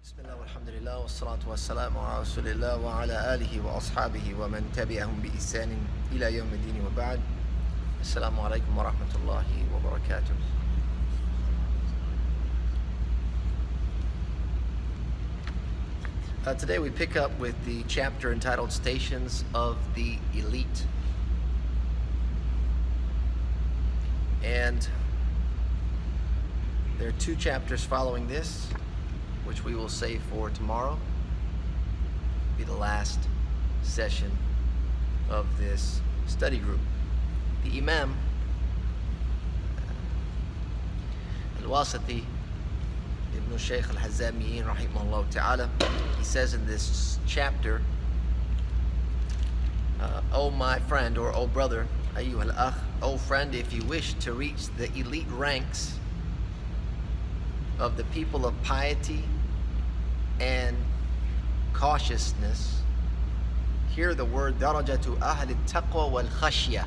Bismillah walhamdulillah wassalatu wassalamu ala rasulillah wa ala alihi wa ashabihi wa man tabi'ahum bi ihsanin ila yawmi dini wa ba'd. Assalamu alaikum wa rahmatullahi wa barakatuh. Today we pick up with the chapter entitled Stations of the Elite. And there are two chapters following this, which we will save for tomorrow. Be the last session of this study group. The Imam al-Wasiti, Ibn Shaykh al-Hazzamiyyin rahimahullah ta'ala, he says in this chapter, O my friend, or O brother, ayyuha al-akh, O friend, if you wish to reach the elite ranks of the people of piety and cautiousness, hear the word darajatu ahli taqwa wal khashya.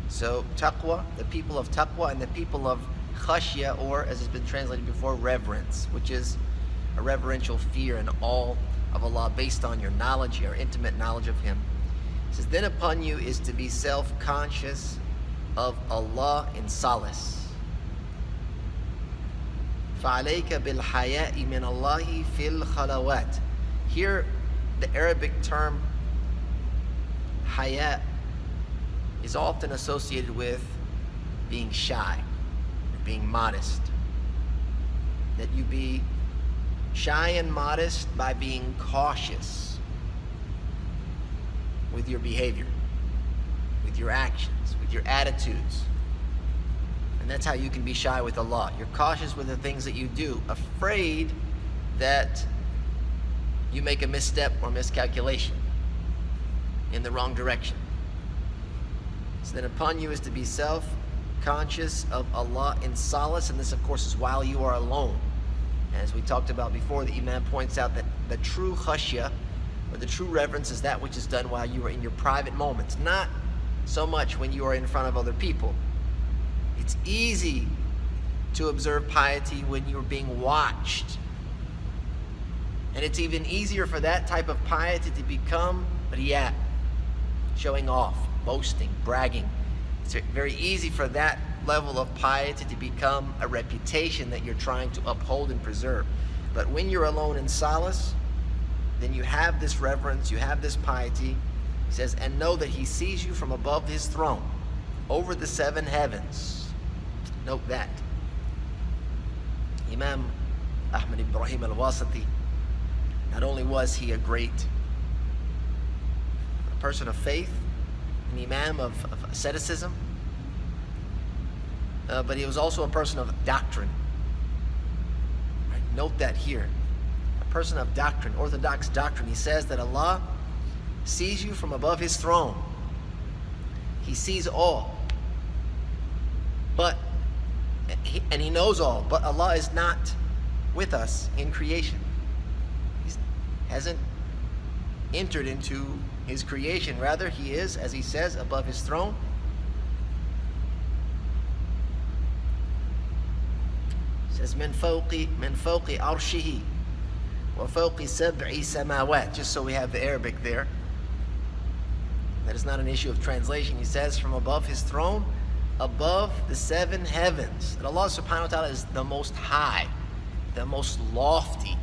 So taqwa, the people of taqwa, and the people of khashya, or as it's been translated before, reverence, which is a reverential fear and awe of Allah based on your knowledge, your intimate knowledge of Him. It says, then upon you is to be self-conscious of Allah in solace. فَعَلَيْكَ بِالْحَيَاءِ مِنَ اللَّهِ فِي الْخَلَوَاتِ. Here, the Arabic term haya is often associated with being shy, or being modest. That you be shy and modest by being cautious with your behavior, with your actions, with your attitudes. And that's how you can be shy with Allah. You're cautious with the things that you do, afraid that you make a misstep or miscalculation in the wrong direction. So then upon you is to be self-conscious of Allah in solace, and this of course is while you are alone. As we talked about before, the Imam points out that the true khashya, or the true reverence, is that which is done while you are in your private moments, not so much when you are in front of other people. It's easy to observe piety when you're being watched. And it's even easier for that type of piety to become riya, showing off, boasting, bragging. It's very easy for that level of piety to become a reputation that you're trying to uphold and preserve. But when you're alone in solace, then you have this reverence, you have this piety. He says, and know that He sees you from above His throne, over the seven heavens. Note that. Imam Ahmad Ibrahim al-Wasiti, not only was he a person of faith, an imam of asceticism, but he was also a person of doctrine. Right? Note that here. A person of doctrine, orthodox doctrine. He says that Allah sees you from above His throne. He sees all. And He knows all, but Allah is not with us in creation. He hasn't entered into His creation. Rather, He is, as He says, above His throne. He says, min fawqi arshihi wa fawqi sab'i samawat. Just so we have the Arabic there. That is not an issue of translation. He says, from above His throne, above the seven heavens. And Allah subhanahu wa ta'ala is the most high, the most lofty.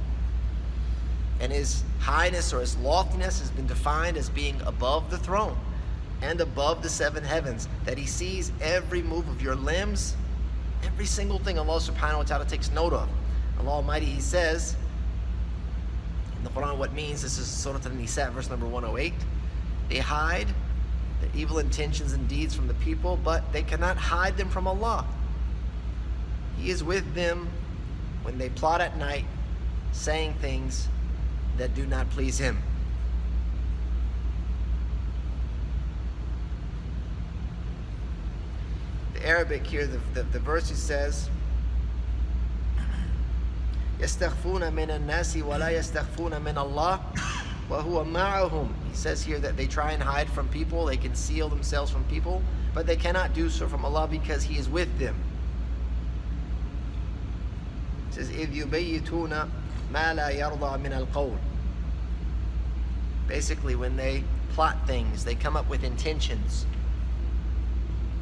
And His highness or His loftiness has been defined as being above the throne and above the seven heavens. That He sees every move of your limbs, every single thing Allah subhanahu wa ta'ala takes note of. Allah Almighty, He says in the Quran what means, this is Surah An-Nisa, verse number 108, they hide their evil intentions and deeds from the people, but they cannot hide them from Allah. He is with them when they plot at night, saying things that do not please Him. The Arabic here, the verse, he says, يَسْتَخْفُونَ مِنَ النَّاسِ وَلَا يَسْتَخْفُونَ مِنَ اللَّهِ وَهُوَ مَعَهُمْ. He says here that they try and hide from people, they conceal themselves from people, but they cannot do so from Allah because He is with them. It says, إِذْ يُبَيِّتُونَ مَا لَا يَرْضَى مِنَ الْقَوْلِ. Basically, when they plot things, they come up with intentions.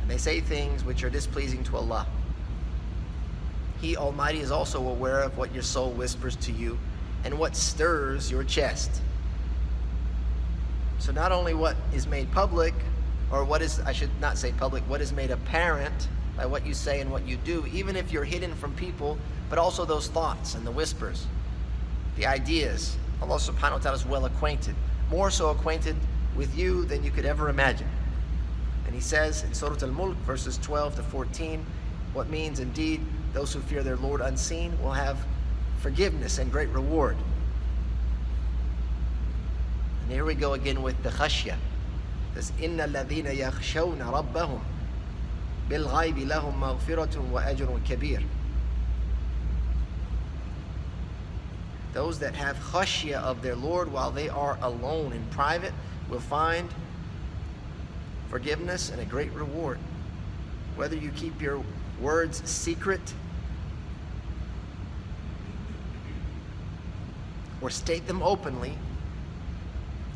And they say things which are displeasing to Allah. He Almighty is also aware of what your soul whispers to you and what stirs your chest. So not only what is made public, or what is, I should not say public, what is made apparent by what you say and what you do, even if you're hidden from people, but also those thoughts and the whispers, the ideas. Allah subhanahu wa ta'ala is well acquainted, more so acquainted with you than you could ever imagine. And He says in Surah Al-Mulk, verses 12 to 14, what means indeed those who fear their Lord unseen will have forgiveness and great reward. And here we go again with the khashya. It says, إِنَّ الَّذِينَ يَخْشَوْنَ رَبَّهُمْ بِالْغَيْبِ لَهُمْ مَغْفِرَةٌ وَأَجْرٌ كَبِيرٌ. Those that have khashya of their Lord while they are alone in private will find forgiveness and a great reward. Whether you keep your words secret or state them openly,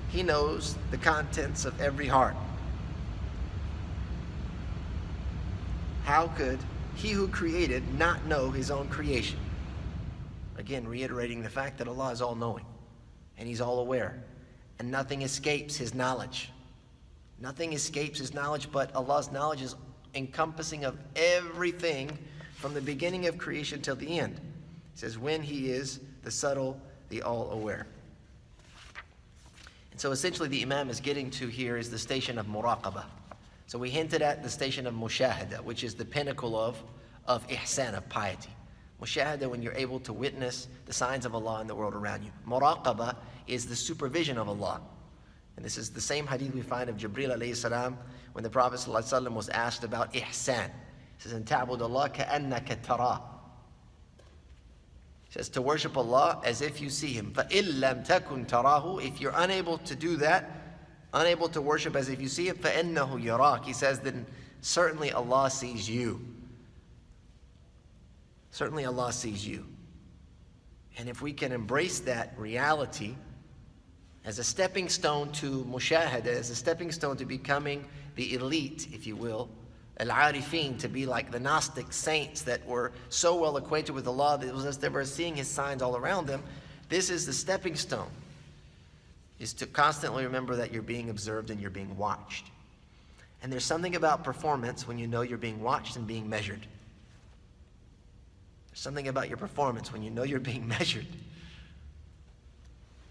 He knows the contents of every heart. How could He who created not know His own creation? Again, reiterating the fact that Allah is all-knowing and He's all-aware, and nothing escapes His knowledge. Nothing escapes His knowledge, but Allah's knowledge is encompassing of everything from the beginning of creation till the end. He says, when He is the subtle, the all-aware. And so essentially the Imam is getting to here is the station of muraqabah. So we hinted at the station of mushahada, which is the pinnacle of ihsan, of piety. Mushahada, when you're able to witness the signs of Allah in the world around you. Muraqabah is the supervision of Allah. And this is the same hadith we find of Jibreel alayhi salam when the Prophet ﷺ was asked about ihsan. He says, "And ta'bud Allah ka'annaka tarah." He says, to worship Allah as if you see Him. فَإِن لَمْ تَكُنْ تَرَاهُ. If you're unable to do that, unable to worship as if you see Him, فَإِنَّهُ يَرَاكَ. He says, then certainly Allah sees you. Certainly Allah sees you. And if we can embrace that reality as a stepping stone to mushahada, as a stepping stone to becoming the elite, if you will, al-arifin, to be like the Gnostic saints that were so well acquainted with Allah that it was as they were seeing His signs all around them. This is the stepping stone, is to constantly remember that you're being observed and you're being watched. And there's something about performance when you know you're being watched and being measured. There's something about your performance when you know you're being measured. You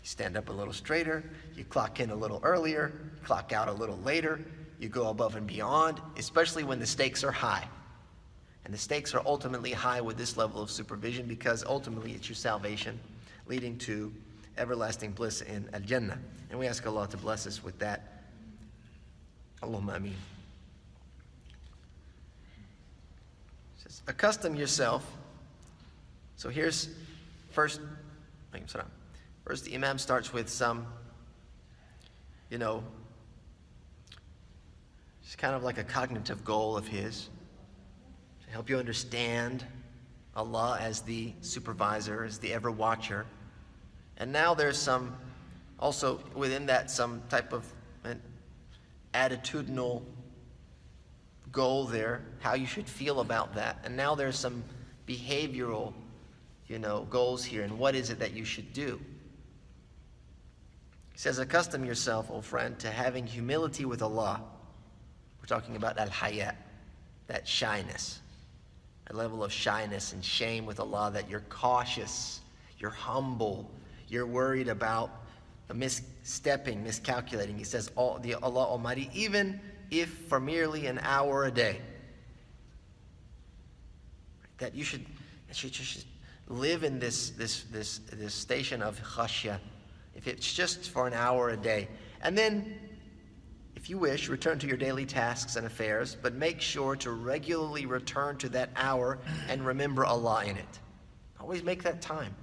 stand up a little straighter, you clock in a little earlier, clock out a little later, you go above and beyond, especially when the stakes are high. And the stakes are ultimately high with this level of supervision because ultimately it's your salvation leading to everlasting bliss in Al-Jannah. And we ask Allah to bless us with that. Allahumma ameen. It says, accustom yourself. So here's first the Imam starts with some, it's kind of like a cognitive goal of his to help you understand Allah as the supervisor, as the ever-watcher. And now there's some, also within that, some type of an attitudinal goal there, how you should feel about that. And now there's some behavioral, goals here, and what is it that you should do? He says, accustom yourself, O friend, to having humility with Allah. We're talking about al-haya, that shyness, a level of shyness and shame with Allah, that you're cautious, you're humble, you're worried about misstepping, miscalculating. He says, Allah Almighty, even if for merely an hour a day, that you should live in this station of khashya, if it's just for an hour a day. And then, if you wish, return to your daily tasks and affairs, but make sure to regularly return to that hour and remember Allah in it. Always make that time.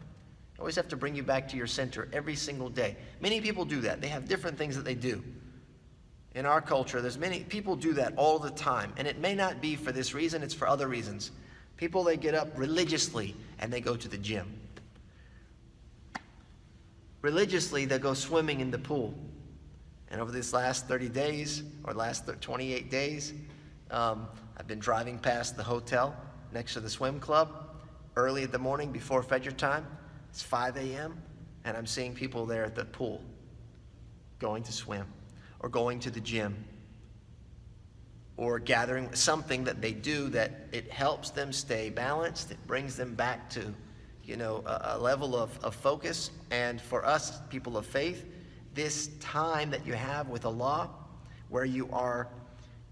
You always have to bring you back to your center every single day. Many people do that. They have different things that they do. In our culture, there's many people do that all the time, and it may not be for this reason, it's for other reasons. People, they get up religiously and they go to the gym. religiously, they'll go swimming in the pool. And over this last 30 days, or last 28 days, I've been driving past the hotel next to the swim club early in the morning before Fajr time. It's 5 a.m., and I'm seeing people there at the pool going to swim, or going to the gym, or gathering, something that they do that it helps them stay balanced. It brings them back to, a level of focus. And for us, people of faith, this time that you have with Allah, where you are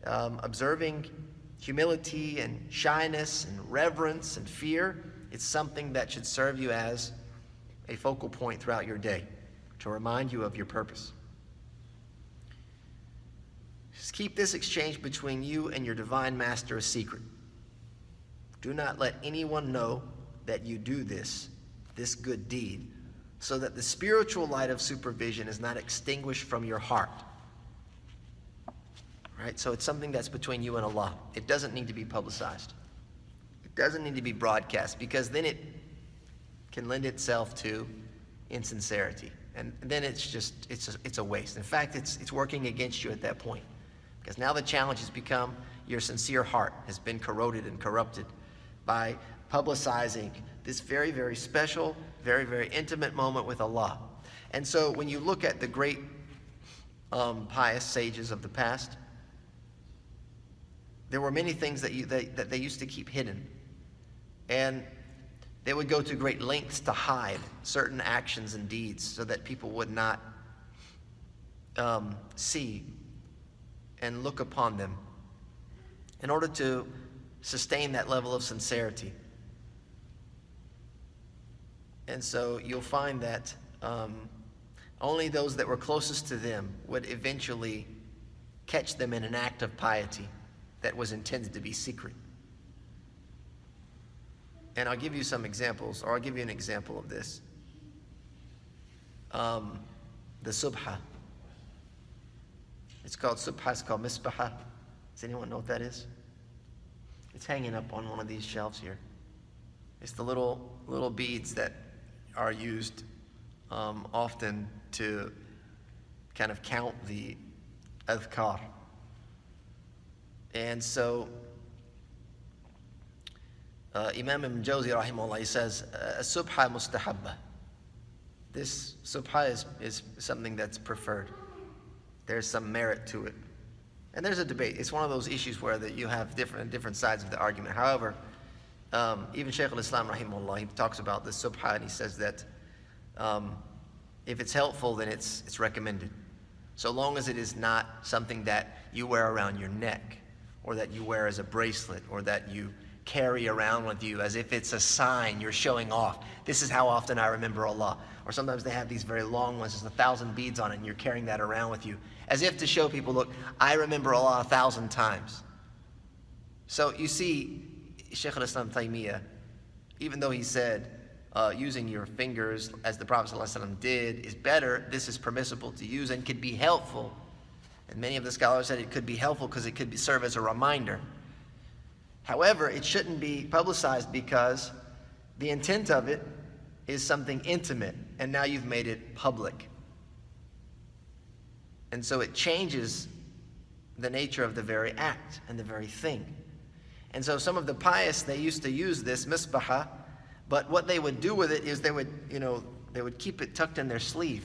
observing humility and shyness and reverence and fear, it's something that should serve you as a focal point throughout your day to remind you of your purpose. Just keep this exchange between you and your divine master a secret. Do not let anyone know that you do this good deed, so that the spiritual light of supervision is not extinguished from your heart. Right? So it's something that's between you and Allah. It doesn't need to be publicized. It doesn't need to be broadcast, because then it can lend itself to insincerity. And then it's a waste. In fact, it's working against you at that point. Because now the challenge has become your sincere heart has been corroded and corrupted by publicizing this very, very special, very, very intimate moment with Allah. And so when you look at the great pious sages of the past, there were many things that they used to keep hidden. And they would go to great lengths to hide certain actions and deeds so that people would not see and look upon them, in order to sustain that level of sincerity. And so you'll find that only those that were closest to them would eventually catch them in an act of piety that was intended to be secret. And I'll give you some examples, or I'll give you an example of this. The subha. It's called subha, it's called misbaha. Does anyone know what that is? It's hanging up on one of these shelves here. It's the little beads that are used often to kind of count the adhkar. And so Imam Ibn Jawzi rahimahullah, he says, subha mustahabba. This subha is something that's preferred. There's some merit to it. And there's a debate. It's one of those issues where you have different sides of the argument. However, even Shaykh al-Islam rahimahullah, he talks about the subha, and he says that if it's helpful, then it's recommended. So long as it is not something that you wear around your neck, or that you wear as a bracelet, or that you carry around with you as if it's a sign you're showing off. This is how often I remember Allah. Or sometimes they have these very long ones, there's 1,000 beads on it, and you're carrying that around with you, as if to show people, look, I remember Allah 1,000 times. So you see, Shaykh al-Islam Taymiyyah, even though he said using your fingers, as the Prophet ﷺ did, is better, this is permissible to use and could be helpful. And many of the scholars said it could be helpful because it could serve as a reminder. However, it shouldn't be publicized, because the intent of it is something intimate, and now you've made it public. And so it changes the nature of the very act and the very thing. And so some of the pious, they used to use this misbaha, but what they would do with it is they would keep it tucked in their sleeve.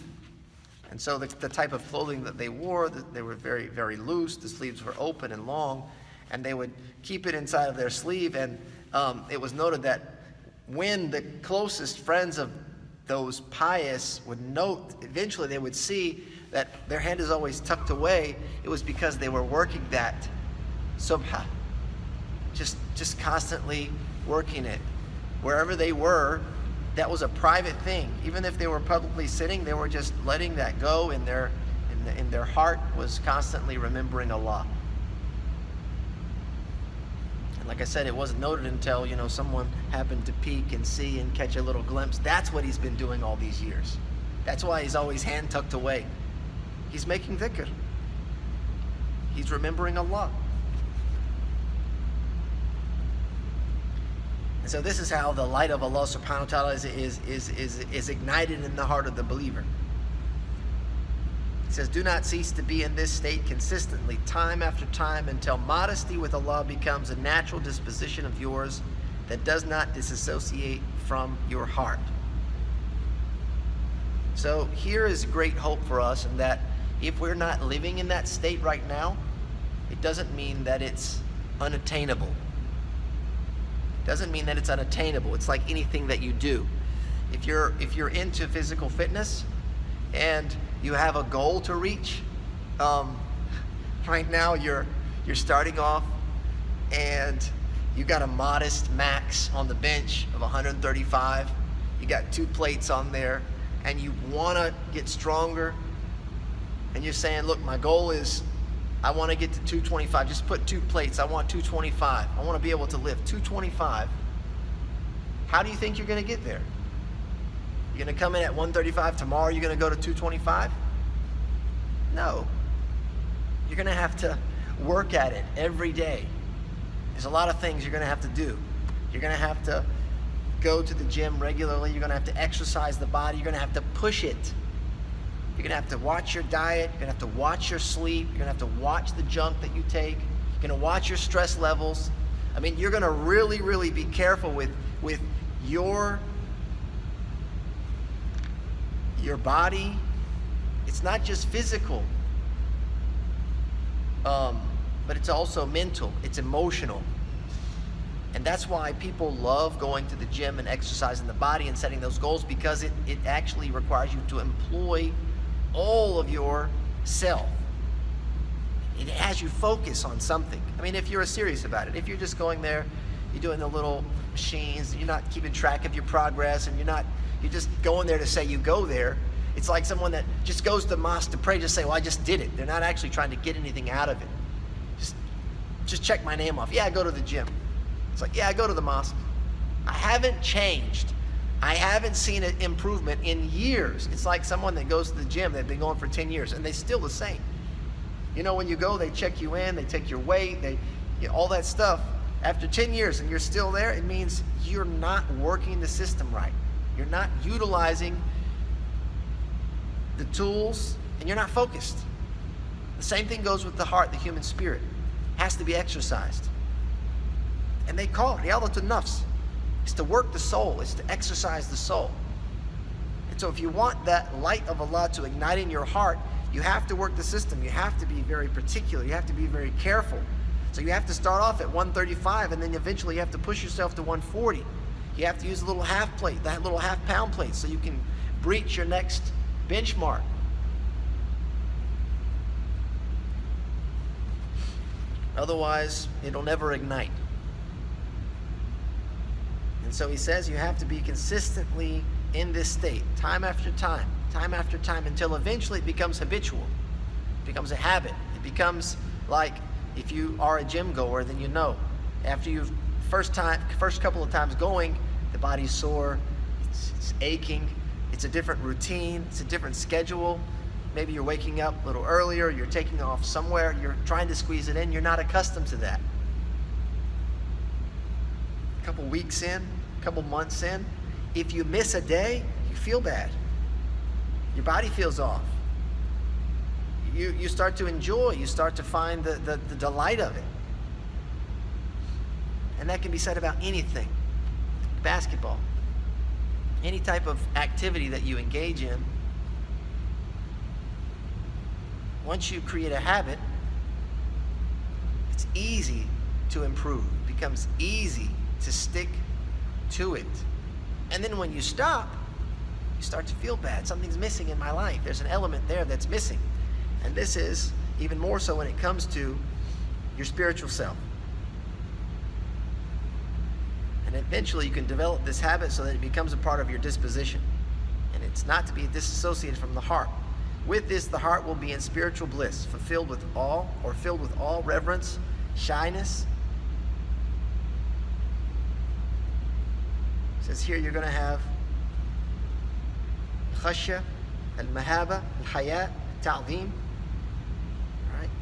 And so the type of clothing that they wore, they were very, very loose. The sleeves were open and long, and they would keep it inside of their sleeve. And it was noted that when the closest friends of those pious would note, eventually they would see that their hand is always tucked away. It was because they were working that subha, just constantly working it. Wherever they were, that was a private thing. Even if they were publicly sitting, they were just letting that go in their heart, was constantly remembering Allah. And like I said, it wasn't noted until someone happened to peek and see and catch a little glimpse. That's what he's been doing all these years. That's why he's always hand tucked away. He's making dhikr. He's remembering Allah. And so this is how the light of Allah subhanahu wa ta'ala is ignited in the heart of the believer. It says, do not cease to be in this state consistently, time after time, until modesty with Allah becomes a natural disposition of yours that does not disassociate from your heart. So here is great hope for us, in that if we're not living in that state right now, it doesn't mean that it's unattainable. It doesn't mean that it's unattainable. It's like anything that you do. If you're into physical fitness and you have a goal to reach, right now you're starting off and you got a modest max on the bench of 135. You got 2 plates on there, and you want to get stronger, and you're saying, look, my goal is I want to get to 225. Just put 2 plates. I want 225. I want to be able to lift 225. How do you think you're going to get there? You're going to come in at 135 tomorrow, you're going to go to 225? No. You're going to have to work at it every day. There's a lot of things you're going to have to do. You're going to have to go to the gym regularly. You're going to have to exercise the body. You're going to have to push it. You're going to have to watch your diet. You're going to have to watch your sleep. You're going to have to watch the junk that you take. You're going to watch your stress levels. I mean, you're going to really, really be careful with your body. It's not just physical, but it's also mental. It's emotional. And that's why people love going to the gym and exercising the body and setting those goals, because it actually requires you to employ all of your self. It has you focus on something. I mean, if you're serious about it, if you're just going there, you're doing the little machines, you're not keeping track of your progress, and you're just going there to say you go there. It's like someone that just goes to the mosque to pray, just say, well, I just did it. They're not actually trying to get anything out of it. Just check my name off. Yeah, I go to the gym. It's like, yeah, I go to the mosque. I haven't changed. I haven't seen an improvement in years. It's like someone that goes to the gym, they've been going for 10 years, and they're still the same. You know, when you go, they check you in, they take your weight, all that stuff. After 10 years and you're still there, it means you're not working the system right. You're not utilizing the tools, and you're not focused. The same thing goes with the heart, the human spirit. It has to be exercised. And they call it riyadatun nafs. It's to work the soul. It's to exercise the soul. And so if you want that light of Allah to ignite in your heart, you have to work the system. You have to be very particular. You have to be very careful. So you have to start off at 135, and then eventually you have to push yourself to 140. You have to use a little half plate, that little half-pound plate, so you can breach your next benchmark. Otherwise, it'll never ignite. And so he says you have to be consistently in this state, time after time, until eventually it becomes habitual. It becomes a habit. It becomes like, if you are a gym goer, then you know. After you've first couple of times going, the body's sore, it's aching, it's a different routine, it's a different schedule. Maybe you're waking up a little earlier, you're taking off somewhere, you're trying to squeeze it in, you're not accustomed to that. A couple weeks in, a couple months in, if you miss a day, you feel bad. Your body feels off. You start to enjoy, you start to find the delight of it. And that can be said about anything. Basketball. Any type of activity that you engage in, once you create a habit, it's easy to improve. It becomes easy to stick to it. And then when you stop, you start to feel bad. Something's missing in my life. There's an element there that's missing. And this is even more so when it comes to your spiritual self. And eventually you can develop this habit so that it becomes a part of your disposition. And it's not to be disassociated from the heart. With this, the heart will be in spiritual bliss, filled with awe, reverence, shyness. It says here you're going to have khashya, al-mahaba, al-hayat, ta'zim.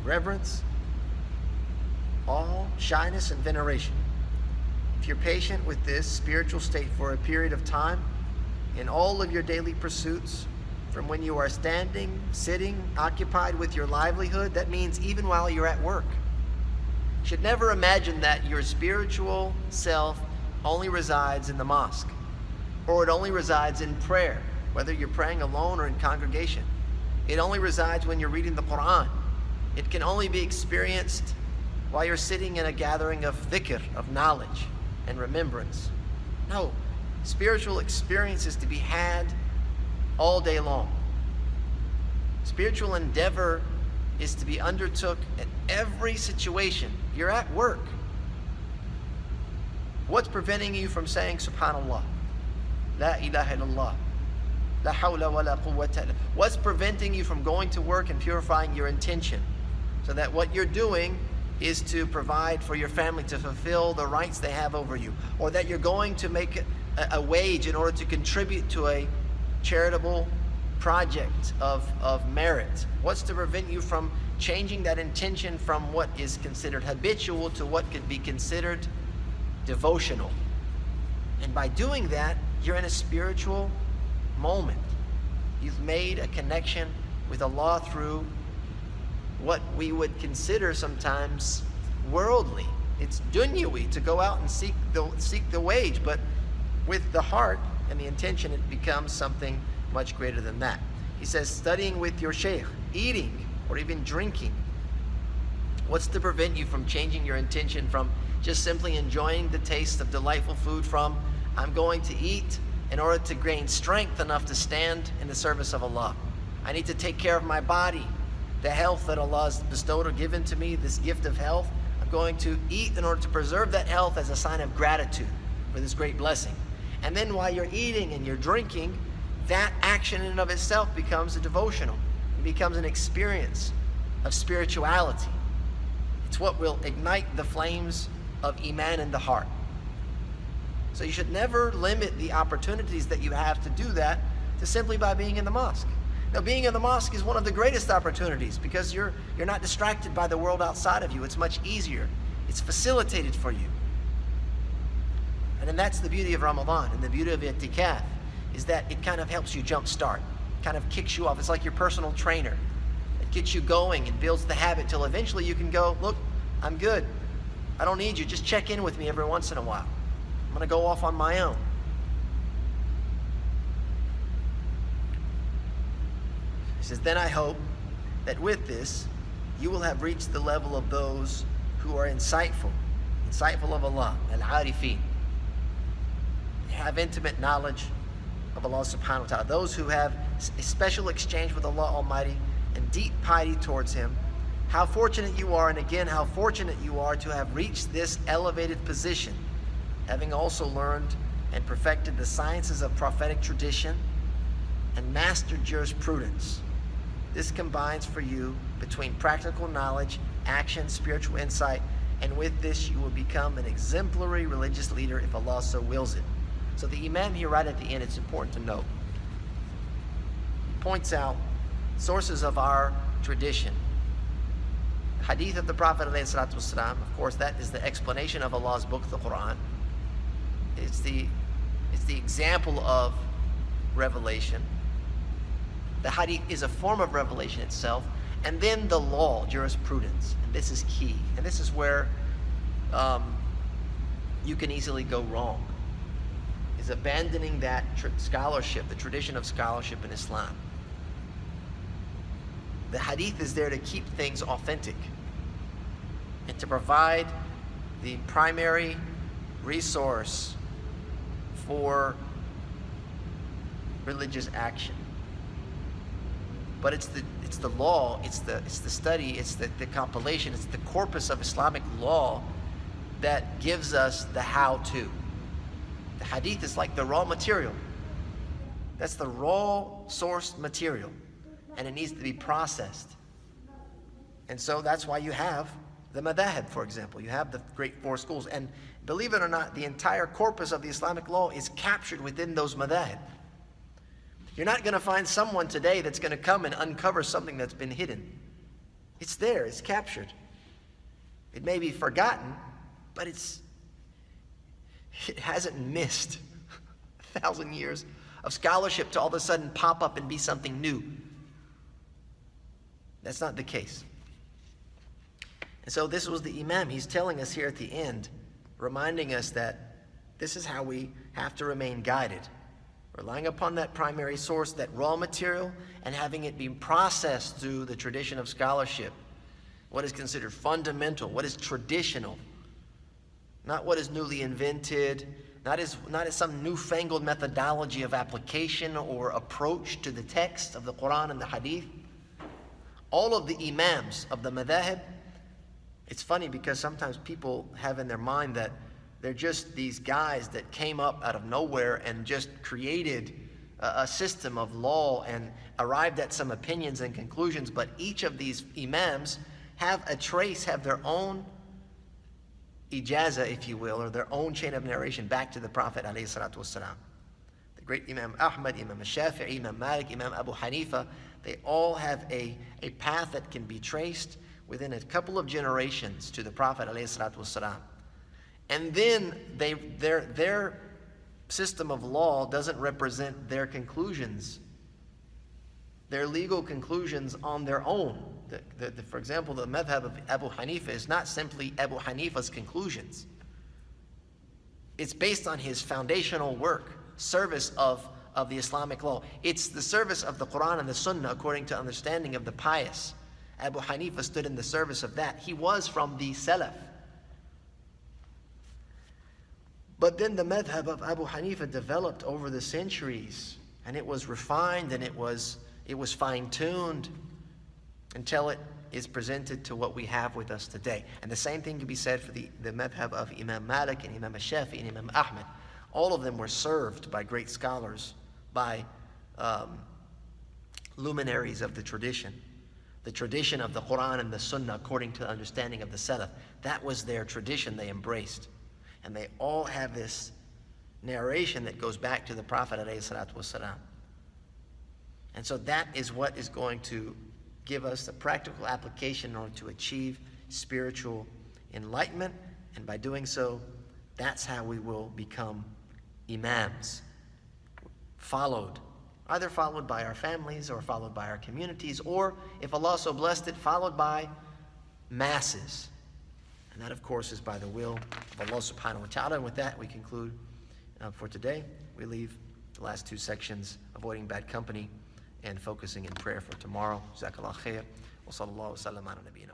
Reverence, awe, shyness, and veneration. If you're patient with this spiritual state for a period of time, in all of your daily pursuits, from when you are standing, sitting, occupied with your livelihood, that means even while you're at work. You should never imagine that your spiritual self only resides in the mosque, or it only resides in prayer, whether you're praying alone or in congregation. It only resides when you're reading the Quran. It can only be experienced while you're sitting in a gathering of dhikr, of knowledge and remembrance. No, spiritual experience is to be had all day long. Spiritual endeavor is to be undertook in every situation. You're at work. What's preventing you from saying Subhanallah? La ilaha illallah. La hawla wa la quwwata. What's preventing you from going to work and purifying your intention so that what you're doing is to provide for your family, to fulfill the rights they have over you, or that you're going to make a wage in order to contribute to a charitable project of merit? What's to prevent you from changing that intention from what is considered habitual to what could be considered devotional? And by doing that, you're in a spiritual moment. You've made a connection with Allah through what we would consider sometimes worldly. It's dunyawi, to go out and seek the wage, but with the heart and the intention, it becomes something much greater than that. He says, studying with your shaykh, eating, or even drinking. What's to prevent you from changing your intention from just simply enjoying the taste of delightful food from, I'm going to eat in order to gain strength enough to stand in the service of Allah. I need to take care of my body, the health that Allah has bestowed or given to me, this gift of health. I'm going to eat in order to preserve that health as a sign of gratitude for this great blessing. And then while you're eating and you're drinking, that action in and of itself becomes a devotional. It becomes an experience of spirituality. It's what will ignite the flames of Iman in the heart. So you should never limit the opportunities that you have to do that to simply by being in the mosque. Now, being in the mosque is one of the greatest opportunities because you're not distracted by the world outside of you. It's much easier. It's facilitated for you. And then that's the beauty of Ramadan and the beauty of i'tikaf, is that it kind of helps you jumpstart, kind of kicks you off. It's like your personal trainer. It gets you going and builds the habit till eventually you can go, look, I'm good. I don't need you. Just check in with me every once in a while. I'm going to go off on my own. He says, then I hope that with this, you will have reached the level of those who are insightful of Allah, al-arifin. They have intimate knowledge of Allah subhanahu wa ta'ala. Those who have a special exchange with Allah Almighty and deep piety towards Him. How fortunate you are, and again, how fortunate you are to have reached this elevated position, having also learned and perfected the sciences of prophetic tradition and mastered jurisprudence. This combines for you between practical knowledge, action, spiritual insight, and with this you will become an exemplary religious leader if Allah so wills it. So the Imam here right at the end, it's important to note, he points out sources of our tradition. Hadith of the Prophet ﷺ, of course, that is the explanation of Allah's book, the Quran. It's the example of revelation. The hadith is a form of revelation itself. And then the law, jurisprudence. And this is key. And this is where you can easily go wrong, is abandoning that scholarship, the tradition of scholarship in Islam. The hadith is there to keep things authentic and to provide the primary resource for religious action. But it's the law, it's the study, it's the compilation, it's the corpus of Islamic law that gives us the how-to. The hadith is like the raw material. That's the raw source material, and it needs to be processed. And so that's why you have the madhahib, for example. You have the great four schools, and believe it or not, the entire corpus of the Islamic law is captured within those madhahib. You're not going to find someone today that's going to come and uncover something that's been hidden. It's there, it's captured. It may be forgotten, but It hasn't missed 1,000 years of scholarship to all of a sudden pop up and be something new. That's not the case. And so this was the Imam. He's telling us here at the end, reminding us that this is how we have to remain guided. Relying upon that primary source, that raw material, and having it be processed through the tradition of scholarship. What is considered fundamental, what is traditional, not what is newly invented, not as some newfangled methodology of application or approach to the text of the Quran and the Hadith. All of the Imams of the Madhahib, it's funny because sometimes people have in their mind that they're just these guys that came up out of nowhere and just created a system of law and arrived at some opinions and conclusions. But each of these Imams have their own ijazah, if you will, or their own chain of narration back to the Prophet ﷺ. The great Imam Ahmad, Imam Shafi'i, Imam Malik, Imam Abu Hanifa, they all have a path that can be traced within a couple of generations to the Prophet ﷺ. And then their system of law doesn't represent their conclusions, their legal conclusions on their own. For example, the madhab of Abu Hanifa is not simply Abu Hanifa's conclusions. It's based on his foundational work, service of the Islamic law. It's the service of the Quran and the Sunnah according to understanding of the pious. Abu Hanifa stood in the service of that. He was from the Salaf. But then the madhab of Abu Hanifa developed over the centuries, and it was refined and it was fine-tuned until it is presented to what we have with us today. And the same thing can be said for the madhab of Imam Malik and Imam Shafi'i and Imam Ahmad. All of them were served by great scholars, by luminaries of the tradition of the Quran and the Sunnah according to the understanding of the Salaf. That was their tradition they embraced. And they all have this narration that goes back to the Prophet ﷺ. And so that is what is going to give us the practical application in order to achieve spiritual enlightenment. And by doing so, that's how we will become imams, either followed by our families or followed by our communities, or if Allah so blessed it, followed by masses. And that, of course, is by the will of Allah subhanahu wa ta'ala. And with that, we conclude for today. We leave the last two sections, avoiding bad company and focusing in prayer for tomorrow. Jazakallah khair. Wa sallallahu wa sallam ala nabiyyina.